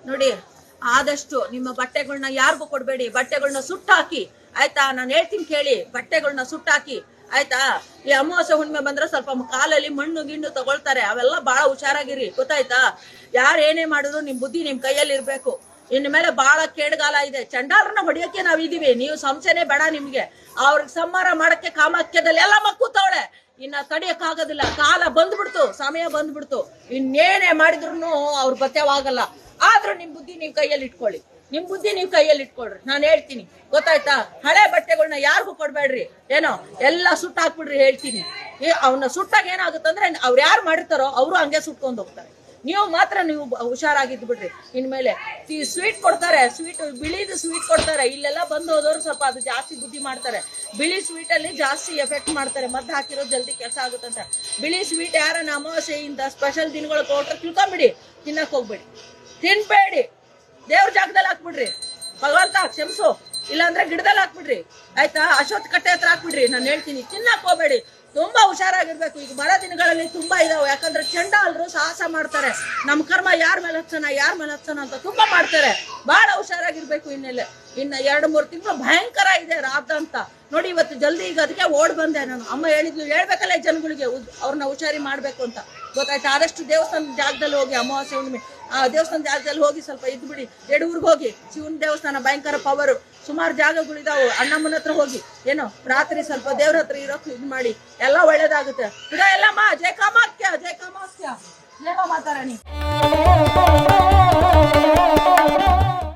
ನೋಡಿ, ಆದಷ್ಟು ನಿಮ್ಮ ಬಟ್ಟೆಗಳನ್ನ ಯಾರಿಗೂ ಕೊಡ್ಬೇಡಿ. ಬಟ್ಟೆಗಳನ್ನ ಸುಟ್ಟಾಕಿ, ಆಯ್ತಾ? ನಾನು ಹೇಳ್ತೀನಿ ಕೇಳಿ, ಬಟ್ಟೆಗಳನ್ನ ಸುಟ್ಟಾಕಿ, ಆಯ್ತಾ? ಈ ಅಮಾವಾಸ್ಯೆ ಹುಣ್ಣಿಮೆ ಬಂದ್ರೆ ಸ್ವಲ್ಪ ಕಾಲಲ್ಲಿ ಮಣ್ಣು ಗಿಣ್ಣು ತಗೊಳ್ತಾರೆ, ಅವೆಲ್ಲ ಬಹಳ ಹುಷಾರಾಗಿರಿ, ಗೊತ್ತಾಯ್ತಾ? ಯಾರು ಏನೇ ಮಾಡಿದ್ರು ನಿಮ್ ಬುದ್ಧಿ ನಿಮ್ ಕೈಯಲ್ಲಿ ಇರ್ಬೇಕು. ಇನ್ ಮೇಲೆ ಬಹಳ ಕೇಡ್ಗಾಲ ಇದೆ. ಚಂಡಾಲರನ್ನ ಹೊಡಿಯೋಕೆ ನಾವಿದೀವಿ, ನೀವು ಸಂಶಯನೇ ಬೇಡ ನಿಮ್ಗೆ. ಅವ್ರಿಗೆ ಸಂಹಾರ ಮಾಡಕ್ಕೆ ಕಾಮಾಖ್ಯದಲ್ಲಿ ಎಲ್ಲ ಕೂತವಳೆ, ಇನ್ನ ತಡಿಯಕ್ ಆಗೋದಿಲ್ಲ. ಕಾಲ ಬಂದ್ಬಿಡ್ತು, ಸಮಯ ಬಂದ್ಬಿಡ್ತು. ಇನ್ನೇನೇ ಮಾಡಿದ್ರು ಅವ್ರ ಬತ್ಯವಾಗಲ್ಲ. ಆದ್ರೂ ನಿಮ್ ಬುದ್ಧಿ ನೀವ್ ಕೈಯಲ್ಲಿ ಇಟ್ಕೊಳ್ಳಿ, ನಿಮ್ ಬುದ್ಧಿ ನೀವ್ ಕೈಯಲ್ಲಿ ಇಟ್ಕೊಳ್ರಿ. ನಾನು ಹೇಳ್ತೀನಿ, ಗೊತ್ತಾಯ್ತಾ? ಹಳೆ ಬಟ್ಟೆಗಳನ್ನ ಯಾರಿಗೂ ಕೊಡ್ಬೇಡ್ರಿ, ಏನೋ ಎಲ್ಲ ಸುಟ್ಟ ಹಾಕ್ಬಿಡ್ರಿ. ಹೇಳ್ತೀನಿ, ಅವನ್ನ ಸುಟ್ಟಾಗ ಏನಾಗುತ್ತಂದ್ರೆ ಅವ್ರು ಯಾರು ಮಾಡಿರ್ತಾರೋ ಅವರು ಹಂಗೆ ಸುಟ್ಕೊಂಡ್ ಹೋಗ್ತಾರೆ. ನೀವು ಮಾತ್ರ ನೀವು ಹುಷಾರಾಗಿದ್ದು ಬಿಡ್ರಿ. ಇನ್ಮೇಲೆ ಈ ಸ್ವೀಟ್ ಕೊಡ್ತಾರೆ, ಸ್ವೀಟ್ ಬಿಳಿದು ಸ್ವೀಟ್ ಕೊಡ್ತಾರೆ. ಇಲ್ಲೆಲ್ಲ ಬಂದು ಹೋದವ್ರು ಸ್ವಲ್ಪ ಅದು ಜಾಸ್ತಿ ಬುದ್ಧಿ ಮಾಡ್ತಾರೆ. ಬಿಳಿ ಸ್ವೀಟ್ ಅಲ್ಲಿ ಜಾಸ್ತಿ ಎಫೆಕ್ಟ್ ಮಾಡ್ತಾರೆ, ಮದ್ದು ಹಾಕಿರೋದು ಜಲ್ದಿ ಕೆಲಸ ಆಗುತ್ತಂತ. ಬಿಳಿ ಸ್ವೀಟ್ ಯಾರನ್ನ ಅಮಾವಾಸ್ಯೆಯಿಂದ ಸ್ಪೆಷಲ್ ದಿನಗಳು ಕೊಟ್ರೆ ತಿಳ್ಕೊಂಬಿಡಿ, ತಿನ್ನಕ್ ಹೋಗ್ಬೇಡಿ, ತಿನ್ಬೇಡಿ. ದೇವ್ರ ಜಾಗದಲ್ಲಿ ಹಾಕ್ಬಿಡ್ರಿ, ಭಗವಂತ ಕ್ಷಮಿಸು. ಇಲ್ಲಾಂದ್ರೆ ಗಿಡದಲ್ಲಿ ಹಾಕ್ಬಿಡ್ರಿ, ಆಯ್ತಾ? ಅಶ್ವತ್ಥ ಕಟ್ಟೆ ಹತ್ರ ಹಾಕ್ಬಿಡ್ರಿ. ನಾನು ಹೇಳ್ತೀನಿ, ತಿನ್ನಕ್ ಹೋಗ್ಬೇಡಿ, ತುಂಬಾ ಹುಷಾರಾಗಿರ್ಬೇಕು. ಈಗ ಬರೋ ದಿನಗಳಲ್ಲಿ ತುಂಬಾ ಇದಾವೆ, ಯಾಕಂದ್ರೆ ಚಂಡಾಲರು ಸಾಹಸ ಮಾಡ್ತಾರೆ. ನಮ್ ಕರ್ಮ ಯಾರ ಮೇಲೆ ಹಚ್ಚನ ಅಂತ ತುಂಬಾ ಮಾಡ್ತಾರೆ. ಬಹಳ ಹುಷಾರಾಗಿರ್ಬೇಕು. ಇನ್ನ 2-3 ತಿಂಗಳು ಭಯಂಕರ ಇದೆ ರಾತ ಅಂತ ನೋಡಿ. ಇವತ್ತು ಜಲ್ದಿ ಈಗ ಅದಕ್ಕೆ ಓಡ್ ಬಂದೆ ನಾನು. ಅಮ್ಮ ಹೇಳಿದ್ಲು, ಹೇಳ್ಬೇಕಲ್ಲ ಜನಗಳಿಗೆ, ಅವ್ರನ್ನ ಹುಷಾರಿ ಮಾಡ್ಬೇಕು ಅಂತ, ಗೊತ್ತಾಯ್ತಾ? ಆದಷ್ಟು ದೇವಸ್ಥಾನದ ಜಾಗದಲ್ಲಿ ಹೋಗಿ, ಅಮಾವಾಸ್ಯೆ ಹುಣ್ಣಿಮೆ ಆ ದೇವಸ್ಥಾನ ಜಾಗದಲ್ಲಿ ಹೋಗಿ ಸ್ವಲ್ಪ ಇದ್ಬಿಡಿ. ಎಡೂರ್ಗ್ ಹೋಗಿ, ಶಿವನ ದೇವಸ್ಥಾನ ಭಯಂಕರ ಪವರು, ಸುಮಾರು ಜಾಗಗಳಿದಾವು. ಅಣ್ಣಮ್ಮನ ಹತ್ರ ಹೋಗಿ, ಏನೋ ರಾತ್ರಿ ಸ್ವಲ್ಪ ದೇವ್ರ ಹತ್ರ ಇರೋಕ್ ಇದ್ ಮಾಡಿ, ಎಲ್ಲ ಒಳ್ಳೇದಾಗುತ್ತೆ. ಇದ ಎಲ್ಲಮ್ಮ. ಜಯ ಕಾಮಾಖ್ಯ, ಜಯ ಕಾಮಾಖ್ಯ, ಜಯ ಮಾತಾರಾಣಿ.